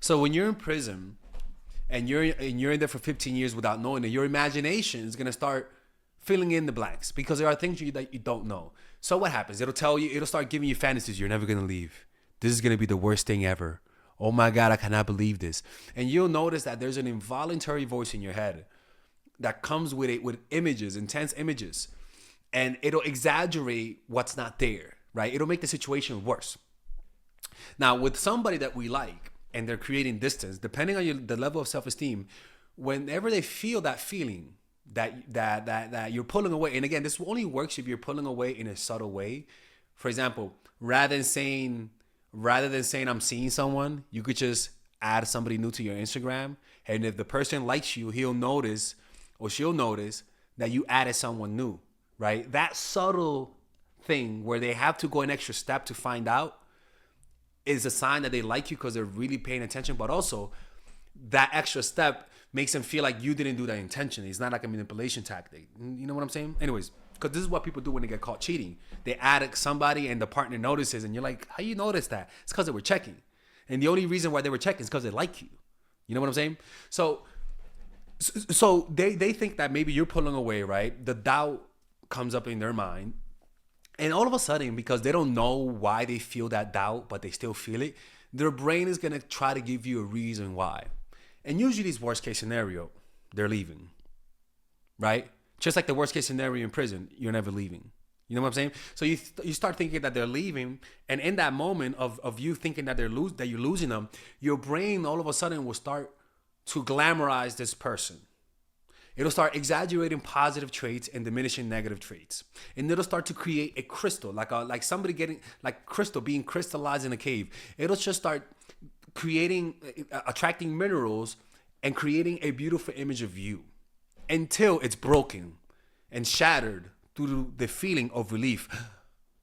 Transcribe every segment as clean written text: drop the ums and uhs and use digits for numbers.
So when you're in prison and you're in there for 15 years without knowing it, your imagination is gonna start filling in the blanks because there are things that you don't know. So what happens? It'll start giving you fantasies. You're never gonna leave. This is gonna be the worst thing ever. Oh my God, I cannot believe this. And you'll notice that there's an involuntary voice in your head that comes with it with images, intense images, and it'll exaggerate what's not there, right? It'll make the situation worse. Now, with somebody that we like and they're creating distance, depending on the level of self-esteem, whenever they feel that feeling that you're pulling away, and again, this only works if you're pulling away in a subtle way. For example, rather than saying I'm seeing someone, you could just add somebody new to your Instagram. And if the person likes you, he'll notice or she'll notice that you added someone new, right? That subtle thing where they have to go an extra step to find out is a sign that they like you because they're really paying attention. But also that extra step makes them feel like you didn't do that intentionally. It's not like a manipulation tactic. You know what I'm saying? Anyways, because this is what people do when they get caught cheating. They add somebody and the partner notices and you're like, how you notice that? It's because they were checking. And the only reason why they were checking is because they like you. You know what I'm saying? So they think that maybe you're pulling away, right? The doubt comes up in their mind. And all of a sudden, because they don't know why they feel that doubt, but they still feel it, their brain is going to try to give you a reason why. And usually it's worst case scenario, they're leaving, right? Just like the worst case scenario in prison, you're never leaving. You know what I'm saying? So you start thinking that they're leaving, and in that moment of you thinking that you're losing them, your brain all of a sudden will start to glamorize this person. It'll start exaggerating positive traits and diminishing negative traits, and it'll start to create a crystal, like somebody getting like crystal being crystallized in a cave. It'll just start attracting minerals and creating a beautiful image of you until it's broken and shattered due to the feeling of relief.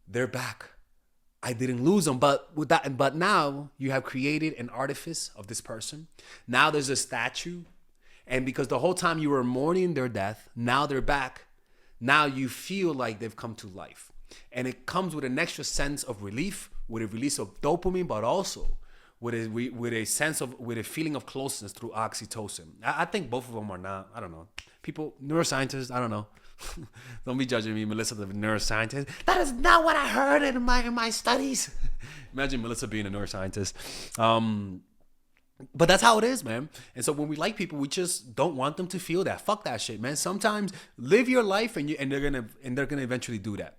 They're back. I didn't lose them, but now you have created an artifice of this person. Now there's a statue, and because the whole time you were mourning their death, now they're back. Now you feel like they've come to life, and it comes with an extra sense of relief, with a release of dopamine, but also with a feeling of closeness through oxytocin. I think both of them are not. I don't know. People, neuroscientists. I don't know. Don't be judging me, Melissa, the neuroscientist. That is not what I heard in my studies. Imagine Melissa being a neuroscientist. But that's how it is, man. And so when we like people, we just don't want them to feel that. Fuck that shit, man. Sometimes live your life, and they're gonna eventually do that.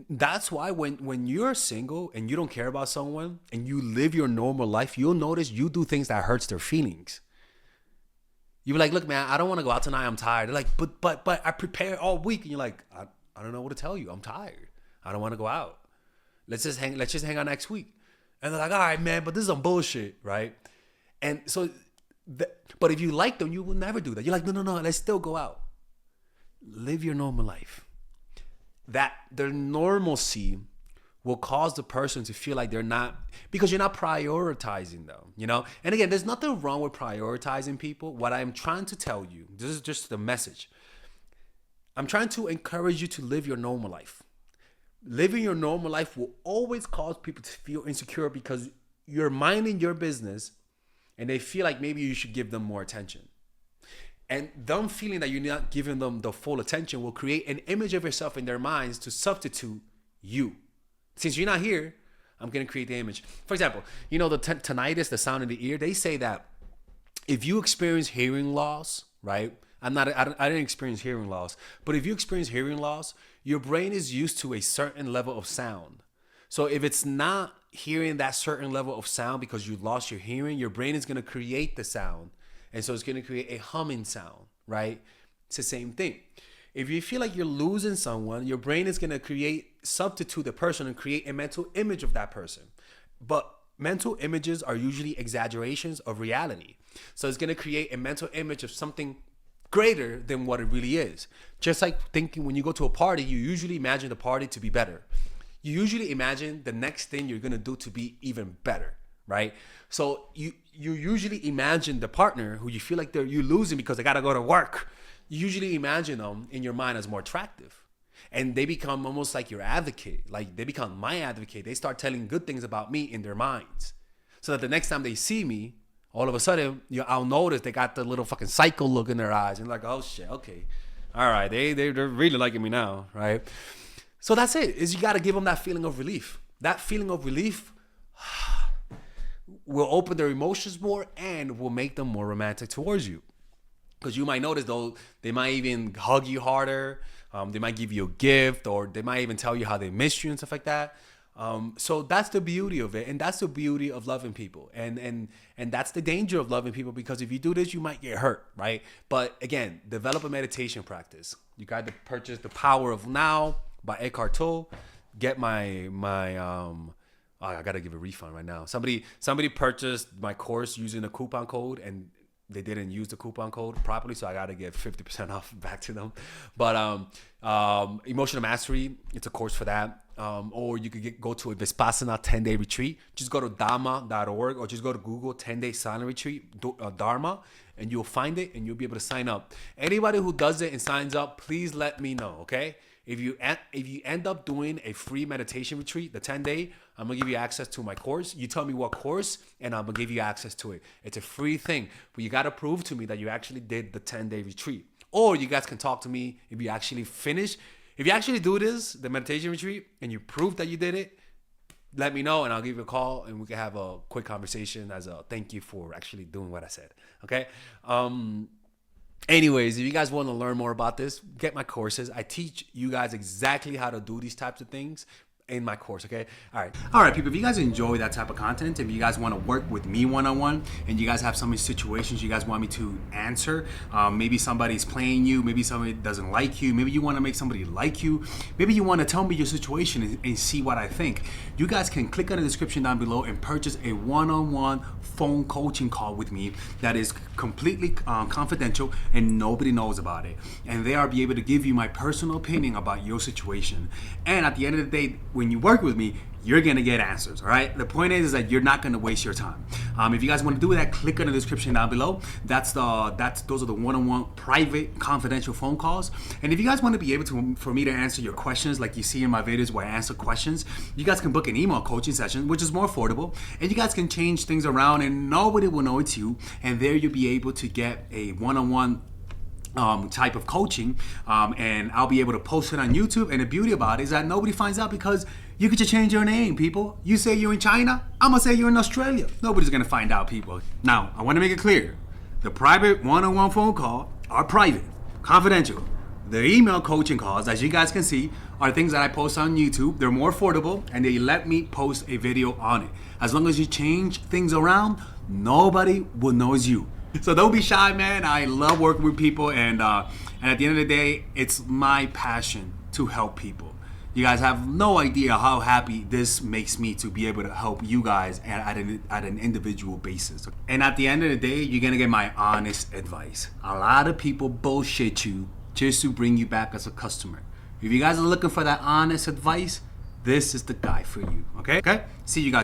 That's why when you're single and you don't care about someone and you live your normal life, you'll notice you do things that hurts their feelings. You're like, look, man, I don't want to go out tonight. I'm tired. They're like, but I prepared all week. And you're like, I don't know what to tell you. I'm tired. I don't want to go out. Let's just hang out next week. And they're like, all right, man, but this is some bullshit, right? And so, but if you like them, you will never do that. You're like, no, let's still go out. Live your normal life. That their normalcy will cause the person to feel like they're not, because you're not prioritizing them, you know? And again, there's nothing wrong with prioritizing people. What I'm trying to tell you, this is just the message. I'm trying to encourage you to live your normal life. Living your normal life will always cause people to feel insecure because you're minding your business and they feel like maybe you should give them more attention. And them feeling that you're not giving them the full attention will create an image of yourself in their minds to substitute you. Since you're not here, I'm going to create the image. For example, you know the tinnitus, the sound in the ear, they say that if you experience hearing loss, right? I didn't experience hearing loss, but if you experience hearing loss, your brain is used to a certain level of sound. So if it's not hearing that certain level of sound because you lost your hearing, your brain is going to create the sound. And so it's going to create a humming sound, right? It's the same thing. If you feel like you're losing someone, your brain is going to substitute the person and create a mental image of that person. But mental images are usually exaggerations of reality. So it's going to create a mental image of something greater than what it really is. Just like thinking when you go to a party, you usually imagine the party to be better. You usually imagine the next thing you're going to do to be even better, right? So you usually imagine the partner who you feel like you're losing because they got to go to work. You usually imagine them in your mind as more attractive. And they become almost like your advocate. Like they become my advocate. They start telling good things about me in their minds. So that the next time they see me, all of a sudden, I'll notice they got the little fucking psycho look in their eyes, and like, oh shit, okay, all right, they're really liking me now, right? So that's it. Is you got to give them that feeling of relief. That feeling of relief will open their emotions more and will make them more romantic towards you. Because you might notice, though, they might even hug you harder. They might give you a gift, or they might even tell you how they miss you and stuff like that. So that's the beauty of it, and that's the beauty of loving people, and that's the danger of loving people, because if you do this, you might get hurt, right? But again, develop a meditation practice. You got to purchase The Power of Now by Eckhart Tolle. Get my I gotta give a refund right now. Somebody purchased my course using a coupon code, and they didn't use the coupon code properly, so I gotta give 50% off back to them. But Emotional Mastery, it's a course for that. Or you could go to a Vipassana 10-day retreat. Just go to dharma.org, or just go to Google 10-day silent retreat, Dharma, and you'll find it, and you'll be able to sign up. Anybody who does it and signs up, please let me know, okay? If you end up doing a free meditation retreat, the 10-day, I'm going to give you access to my course. You tell me what course, and I'm going to give you access to it. It's a free thing, but you got to prove to me that you actually did the 10-day retreat. Or you guys can talk to me if you actually finish. If you actually do this, the meditation retreat, and you prove that you did it, let me know, and I'll give you a call, and we can have a quick conversation as a thank you for actually doing what I said, okay? Anyways, if you guys want to learn more about this, get my courses. I teach you guys exactly how to do these types of things in my course, okay? All right, people, if you guys enjoy that type of content, if you guys want to work with me one-on-one, and you guys have some situations you guys want me to answer, maybe somebody's playing you, maybe somebody doesn't like you, maybe you want to make somebody like you, maybe you want to tell me your situation and see what I think, you guys can click on the description down below and purchase a one-on-one phone coaching call with me that is completely confidential, and nobody knows about it. And there I'll be able to give you my personal opinion about your situation. And at the end of the day, when you work with me, you're gonna get answers, all right? The point is that you're not gonna waste your time. If you guys want to do that, click on the description down below. Those are the one-on-one private confidential phone calls. And if you guys want to be able to, for me to answer your questions, like you see in my videos where I answer questions, you guys can book an email coaching session, which is more affordable, and you guys can change things around, and nobody will know it's you. And there you'll be able to get a one-on-one type of coaching, and I'll be able to post it on YouTube. And the beauty about it is that nobody finds out, because you could just change your name, people. You say you're in China, I'm gonna say you're in Australia. Nobody's gonna find out, people. Now, I want to make it clear, the private one-on-one phone call are private, confidential. The email coaching calls, as you guys can see, are things that I post on YouTube. They're more affordable, and they let me post a video on it. As long as you change things around, nobody will know it's you. So don't be shy, man. I love working with people, and at the end of the day, it's my passion to help people. You guys have no idea how happy this makes me to be able to help you guys at an individual basis. And at the end of the day, you're gonna get my honest advice. A lot of people bullshit you just to bring you back as a customer. If you guys are looking for that honest advice, this is the guy for you, okay? See you guys.